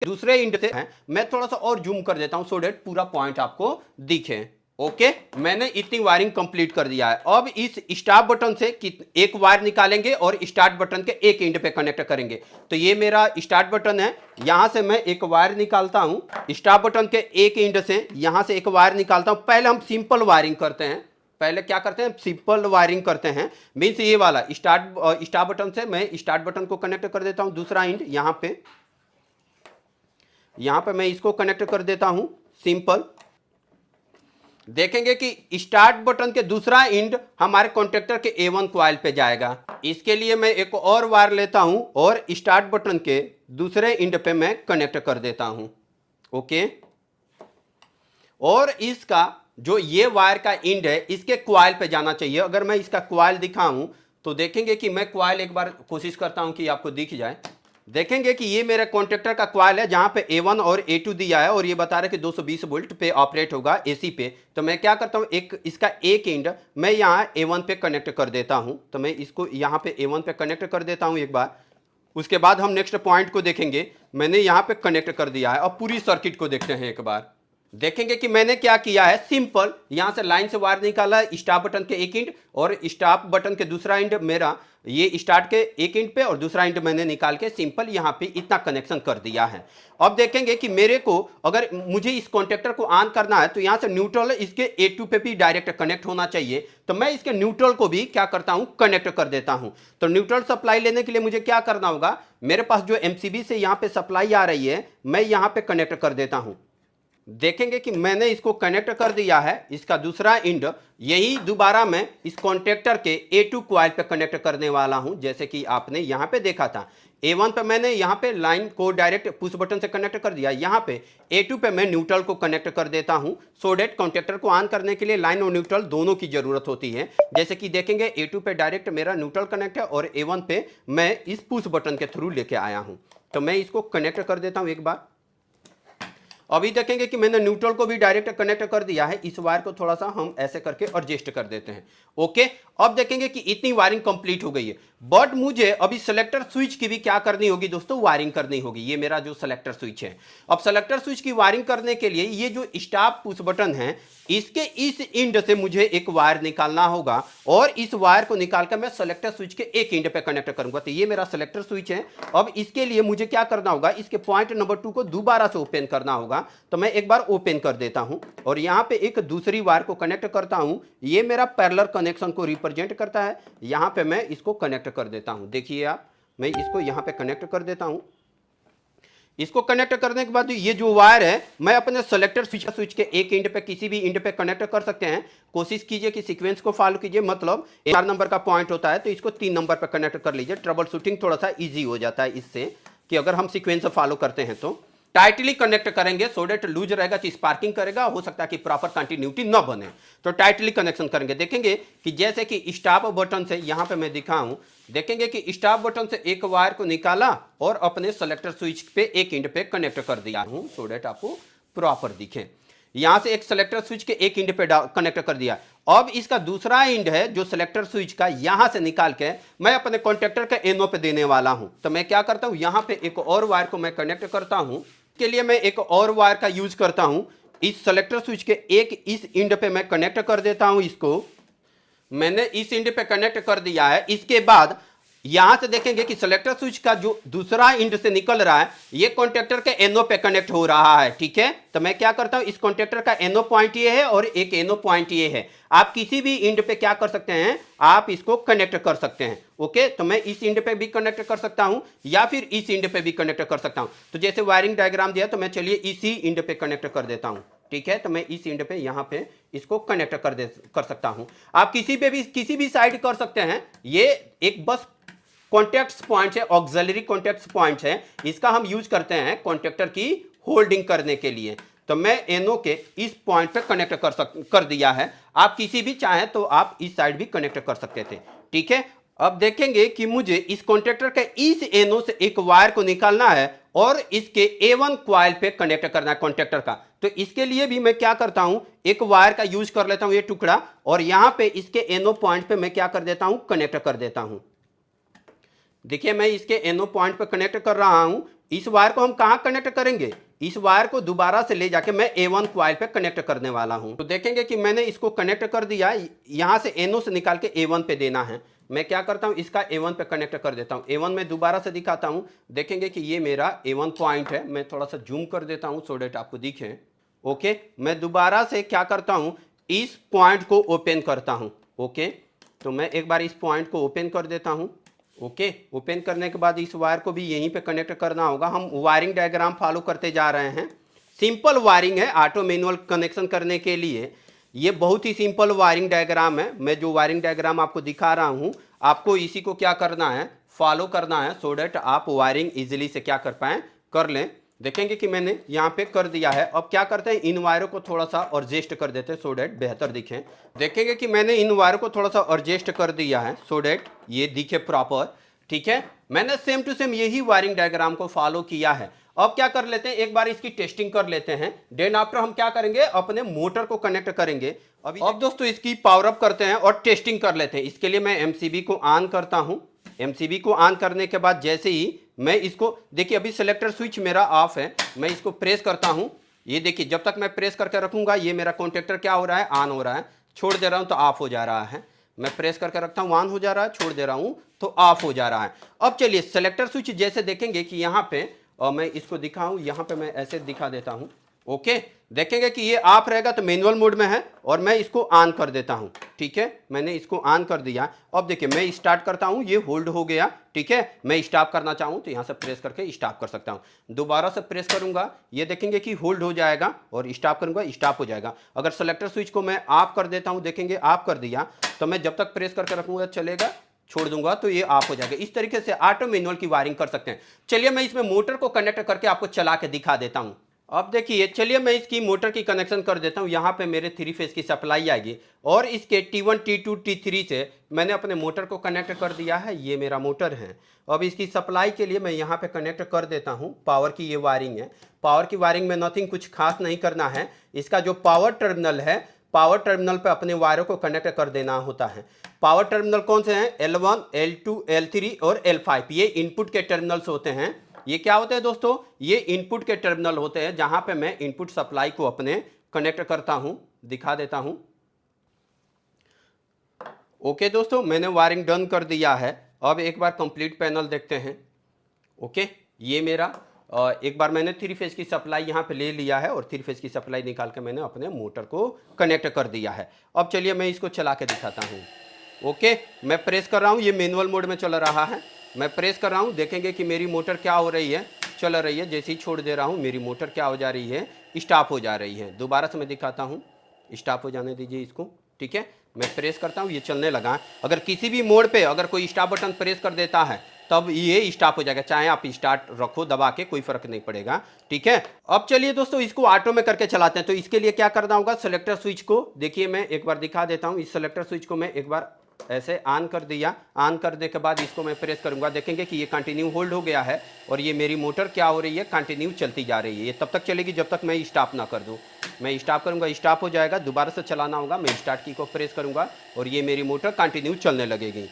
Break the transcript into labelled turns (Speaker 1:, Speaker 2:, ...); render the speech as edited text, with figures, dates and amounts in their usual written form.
Speaker 1: दूसरे इंड से है, मैं थोड़ा सा और जूम कर देता हूं सो डेट पूरा पॉइंट आपको दिखे। ओके, मैंने इतनी वायरिंग कंप्लीट कर दिया है। अब इस स्टार्ट बटन से एक वायर निकालेंगे और स्टार्ट बटन के एक एंड पे कनेक्ट करेंगे। तो ये मेरा स्टार्ट बटन है, यहां से मैं एक वायर निकालता हूं स्टार्ट बटन के एक एंड से, यहां से एक वायर निकालता हूं। पहले हम सिंपल वायरिंग करते हैं, पहले क्या करते हैं, सिंपल वायरिंग करते हैं। मीन्स ये वाला स्टार्ट बटन से मैं स्टार्ट बटन को कनेक्ट कर देता हूं, दूसरा एंड यहां पे मैं इसको कनेक्ट कर देता हूं सिंपल। देखेंगे कि स्टार्ट बटन के दूसरा एंड हमारे कॉन्टेक्टर के A1 कॉइल पे जाएगा। इसके लिए मैं एक और वायर लेता हूं और स्टार्ट बटन के दूसरे एंड पे मैं कनेक्ट कर देता हूं। ओके, और इसका जो ये वायर का एंड है इसके कॉइल पे जाना चाहिए। अगर मैं इसका कॉइल दिखाऊं तो देखेंगे कि मैं कॉइल एक बार कोशिश करता हूं कि आपको दिख जाए। देखेंगे कि ये मेरे कॉन्टेक्टर का कॉइल है जहां पे A1 और A2 दिया है और ये बता रहा है कि 220 वोल्ट पे ऑपरेट होगा AC पे। तो मैं क्या करता हूं, इसका एक एंड मैं यहां A1 पे कनेक्ट कर देता हूं। तो मैं इसको यहां पे A1 पे कनेक्ट कर देता हूं एक बार। उसके बाद हम नेक्स्ट पॉइंट को देखेंगे। मैंने यहां पे कनेक्ट कर दिया है। अब पूरी सर्किट को देखते हैं एक बार। देखेंगे कि मैंने क्या किया है, सिंपल यहां से लाइन से वायर निकाला स्टार्ट बटन के एक एंड और स्टार्ट बटन के दूसरा एंड मेरा ये स्टार्ट के एक एंड पे और दूसरा एंड मैंने निकाल के सिंपल यहां पे इतना कनेक्शन कर दिया है। अब देखेंगे कि मेरे को अगर मुझे इस कॉन्टेक्टर को ऑन करना है तो यहां से न्यूट्रल इसके A2 पे भी डायरेक्ट कनेक्ट होना चाहिए। तो मैं इसके न्यूट्रल को भी क्या करता हूं, कनेक्ट कर देता हूं। तो न्यूट्रल सप्लाई लेने के लिए मुझे क्या करना होगा, मेरे पास जो MCB से यहां पे सप्लाई आ रही है मैं यहां पे कनेक्ट कर देता हूं। देखेंगे कि मैंने इसको कनेक्ट कर दिया है, इसका दूसरा एंड यही दोबारा मैं इस कॉन्टेक्टर के A2 कॉइल पे कनेक्ट करने वाला हूं। जैसे कि आपने यहां पे देखा था A1 पे मैंने यहां पे लाइन को डायरेक्ट पुश बटन से कनेक्ट कर दिया, यहां पे A2 पे मैं न्यूट्रल को कनेक्ट कर देता हूं। सो डेट कॉन्टेक्टर को ऑन करने के लिए लाइन और न्यूट्रल दोनों की जरूरत होती है। जैसे कि देखेंगे A2 पे डायरेक्ट मेरा न्यूट्रल कनेक्ट है और A1 पे मैं इस पुश बटन के थ्रू लेके आया हूं। तो मैं इसको कनेक्ट कर देता हूं एक बार। अभी देखेंगे कि मैंने न्यूट्रल को भी डायरेक्ट कनेक्ट कर दिया है। इस वायर को थोड़ा सा हम ऐसे करके एडजस्ट कर देते हैं। ओके, अब देखेंगे कि इतनी वायरिंग कंप्लीट हो गई है, बट मुझे अभी सेलेक्टर स्विच की भी क्या करनी होगी दोस्तों, वायरिंग करनी होगी। ये मेरा जो सेलेक्टर स्विच है, अब सेलेक्टर स्विच की वायरिंग करने के लिए ये जो स्टॉप पुश बटन है इसके इस एंड से मुझे एक वायर निकालना होगा और इस वायर को निकाल कर मैं सेलेक्टर स्विच के एक एंड पे कनेक्ट करूंगा। तो ये मेरा सेलेक्टर स्विच है। अब इसके लिए मुझे क्या करना होगा, इसके पॉइंट नंबर 2 को दोबारा से ओपन करना होगा। तो मैं एक बार ओपन कर देता हूं और यहां पे एक दूसरी वायर को कनेक्ट करता हूं। ये मेरा पैरेलल कनेक्शन को रिप्रेजेंट करता है। यहां पे मैं इसको कनेक्ट कर देता हूं। देखिए आप, मैं इसको यहां पे कनेक्ट कर देता हूं। इसको कनेक्ट करने के बाद ये जो वायर है मैं अपने सेलेक्टर स्विच के एक एंड पे किसी भी एंड पे कनेक्ट कर सकते हैं। कोशिश कीजिए कि सीक्वेंस को फॉलो कीजिए, मतलब 4 नंबर का पॉइंट होता है तो इसको 3 नंबर पे कनेक्ट कर लीजिए। ट्रबल शूटिंग थोड़ा सा इजी हो जाता है इससे, कि अगर हम सीक्वेंस फॉलो करते हैं तो टाइटली कनेक्ट करेंगे। सो डेट लूज रहेगा तो स्पार्किंग करेगा, हो सकता है कि प्रॉपर कंटिन्यूटी न बने। तो टाइटली कनेक्शन करेंगे। देखेंगे कि जैसे कि स्टॉप बटन से यहां पे मैं दिखाऊं, देखेंगे कि स्टॉप बटन से एक वायर को निकाला और अपने सेलेक्टर स्विच पे एक एंड पे कनेक्ट कर दिया हूं। सो डेट आपको प्रॉपर दिखे। यहां से एक सेलेक्टर स्विच के एक एंड पे कनेक्ट कर दिया। अब इसका दूसरा एंड है जो सेलेक्टर स्विच का, यहां से निकाल के मैं अपने कॉन्टेक्टर के एनो पे देने वाला हूं। तो मैं क्या करता हूं, यहां पे एक और वायर को मैं कनेक्ट करता हूं। के लिए मैं एक और वायर का यूज करता हूं। इस सेलेक्टर स्विच के एक इस एंड पे मैं कनेक्ट कर देता हूं। इसको मैंने इस एंड पे कनेक्ट कर दिया है। इसके बाद यहां से देखेंगे कि सेलेक्टर स्विच का जो दूसरा एंड से निकल रहा है ये कॉन्टेक्टर के एनो पे कनेक्ट हो रहा है। ठीक है, तो मैं क्या करता हूं, इस कॉन्टेक्टर का एनो पॉइंट ये है और एक एनो पॉइंट ये है। आप किसी भी एंड पे क्या कर सकते हैं, आप इसको कनेक्ट कर सकते हैं। ओके, तो मैं इस एंड पे भी कनेक्ट कर सकता हूं या फिर इस एंड पे भी कनेक्ट कर सकता हूं। तो जैसे वायरिंग डायग्राम दिया तो मैं चलिए इसी एंड पे कनेक्ट कर देता हूं। ठीक है, तो मैं इस एंड पे यहां पे इसको कनेक्ट कर सकता हूं। आप किसी भी साइड कर सकते हैं। ये एक बस कॉन्टेक्ट पॉइंट है, ऑक्सिलरी कॉन्टेक्ट पॉइंट है। इसका हम यूज करते हैं कॉन्टेक्टर की होल्डिंग करने के लिए। तो मैं एनो के इस पॉइंट पे कनेक्ट कर दिया है। आप किसी भी चाहें तो आप इस साइड भी कनेक्ट कर सकते थे। ठीक है, अब देखेंगे कि मुझे इस कॉन्टेक्टर के इस एनो से एक वायर को निकालना है और इसके A1 कॉइल पे कनेक्ट करना है कॉन्टेक्टर का। तो इसके लिए भी मैं क्या करता हूं, एक वायर का यूज कर लेता हूं, ये टुकड़ा, और यहां पे इसके एनो पॉइंट पे मैं क्या कर देता हूं, कनेक्ट कर देता हूं। देखिए मैं इसके एनो पॉइंट पर कनेक्ट कर रहा हूं। इस वायर को हम कहां कनेक्ट करेंगे, इस वायर को दोबारा से ले जाके मैं A1 क्वाइल पे कनेक्ट करने वाला हूं। तो देखेंगे कि मैंने इसको कनेक्ट कर दिया, यहां से NO से निकाल के A1 पे देना है। मैं क्या करता हूं, इसका A1 पे कनेक्ट कर देता हूं। A1 में दोबारा से दिखाता हूं, देखेंगे कि ये मेरा A1 पॉइंट है। मैं थोड़ा सा जूम कर देता हूं सो डेट आपको दिखे। ओके, मैं दोबारा से क्या करता हूं, इस पॉइंट को ओपन करता हूं। ओके, तो मैं एक बार इस पॉइंट को ओपन कर देता हूं। ओके, ओपन करने के बाद इस वायर को भी यहीं पे कनेक्ट करना होगा। हम वायरिंग डायग्राम फॉलो करते जा रहे हैं। सिंपल वायरिंग है, ऑटो मैनुअल कनेक्शन करने के लिए ये बहुत ही सिंपल वायरिंग डायग्राम है। मैं जो वायरिंग डायग्राम आपको दिखा रहा हूं, आपको इसी को क्या करना है, फॉलो करना है, सो डेट आप वायरिंग इजीली से क्या कर पाएं, कर लें। देखेंगे कि मैंने यहाँ पे कर दिया है। अब क्या करते हैं, इन वायरों को थोड़ा सा एडजस्ट कर देते हैं सो डेट बेहतर दिखें। देखेंगे कि मैंने इन वायरों को थोड़ा सा एडजस्ट कर दिया है सो डेट ये दिखे प्रॉपर। ठीक है, मैंने सेम टू सेम यही वायरिंग डायग्राम को फॉलो किया है। अब क्या कर लेते हैं, एक बार इसकी टेस्टिंग कर लेते हैं। देन आफ्टर हम क्या करेंगे, अपने मोटर को कनेक्ट करेंगे। अब दोस्तों इसकी पावर अप करते हैं और टेस्टिंग कर लेते हैं। इसके लिए मैं एमसीबी को ऑन करता हूं। एमसीबी को ऑन करने के बाद जैसे ही मैं इसको, देखिए अभी सेलेक्टर स्विच मेरा ऑफ है, मैं इसको प्रेस करता हूं। ये देखिए जब तक मैं प्रेस करके रखूंगा ये मेरा कॉन्टेक्टर क्या हो रहा है, ऑन हो रहा है। छोड़ दे रहा हूं तो ऑफ हो जा रहा है। मैं प्रेस करके रखता हूं, ऑन हो जा रहा है, छोड़ दे रहा हूं तो ऑफ हो जा रहा है। अब चलिए सेलेक्टर स्विच जैसे देखेंगे कि यहाँ पे, और मैं इसको दिखाऊं, यहाँ पे मैं ऐसे दिखा देता हूं। ओके, देखेंगे कि ये ऑफ रहेगा तो मैनुअल मोड में है, और मैं इसको ऑन कर देता हूं। ठीक है, मैंने इसको ऑन कर दिया। अब देखिए मैं स्टार्ट करता हूं, ये होल्ड हो गया। ठीक है, मैं स्टॉप करना चाहूं तो यहां से प्रेस करके स्टॉप कर सकता हूं। दोबारा से प्रेस करूंगा, ये देखेंगे कि होल्ड हो जाएगा, और स्टॉप करूंगा स्टॉप हो जाएगा। अगर सेलेक्टर स्विच को मैं ऑफ कर देता हूं, देखेंगे ऑफ कर दिया, तो मैं जब तक प्रेस करके रखूंगा चलेगा, छोड़ दूंगा तो ये ऑफ हो जाएगा। इस तरीके से ऑटो मैनुअल की वायरिंग कर सकते हैं। चलिए मैं इसमें मोटर को कनेक्ट करके आपको चला के दिखा देता हूं। अब देखिए, चलिए मैं इसकी मोटर की कनेक्शन कर देता हूं। यहाँ पे मेरे 3 फेज की सप्लाई आएगी, और इसके T1 T2 T3 से मैंने अपने मोटर को कनेक्ट कर दिया है। ये मेरा मोटर है। अब इसकी सप्लाई के लिए मैं यहाँ पे कनेक्ट कर देता हूँ। पावर की ये वायरिंग है। पावर की वायरिंग में नथिंग कुछ खास नहीं करना है। इसका जो पावर टर्मिनल है, पावर टर्मिनल पे अपने वायरों को कनेक्ट कर देना होता है। पावर टर्मिनल कौन से हैं, L1 L2 L3 और L5, ये इनपुट के टर्मिनल्स होते हैं। ये क्या होते हैं दोस्तों, ये इनपुट के टर्मिनल होते हैं, जहां पे मैं इनपुट सप्लाई को अपने कनेक्ट करता हूं। दिखा देता हूं। ओके दोस्तों, मैंने वायरिंग डन कर दिया है। अब एक बार कंप्लीट पैनल देखते हैं। ओके, ये मेरा एक बार मैंने 3 फेज की सप्लाई यहाँ पे ले लिया है, और 3 फेज की सप्लाई निकाल के मैंने अपने मोटर को कनेक्ट कर दिया है। अब चलिए मैं इसको चला के दिखाता हूँ। ओके, मैं प्रेस कर रहा हूँ, ये मैनुअल मोड में चल रहा है। मैं प्रेस कर रहा हूँ, देखेंगे कि मेरी मोटर क्या हो रही है, चल रही है। जैसे ही छोड़ दे रहा हूँ मेरी मोटर क्या हो जा रही है, स्टॉप हो जा रही है। दोबारा से मैं दिखाता हूँ, स्टॉप हो जाने दीजिए इसको। ठीक है, मैं प्रेस करता हूँ, ये चलने लगा। अगर किसी भी मोड पे अगर कोई स्टॉप बटन प्रेस कर देता है तब ये स्टॉप हो जाएगा, चाहे आप स्टार्ट रखो दबा के, कोई फर्क नहीं पड़ेगा। ठीक है, अब चलिए दोस्तों इसको ऑटो में करके चलाते हैं। तो इसके लिए क्या करना होगा, सेलेक्टर स्विच को देखिए मैं एक बार दिखा देता हूँ। इस सेलेक्टर स्विच को मैं एक बार ऐसे ऑन कर दिया। ऑन करने के बाद इसको मैं प्रेस करूंगा, देखेंगे कि ये कंटिन्यू होल्ड हो गया है, और ये मेरी मोटर क्या हो रही है, कंटिन्यू चलती जा रही है। ये तब तक चलेगी जब तक मैं स्टॉप ना कर दूं। मैं स्टॉप करूंगा, स्टॉप हो जाएगा, दोबारा से चलाना होगा। मैं स्टार्ट की को प्रेस करूंगा और ये मेरी मोटर कंटिन्यू चलने लगेगी।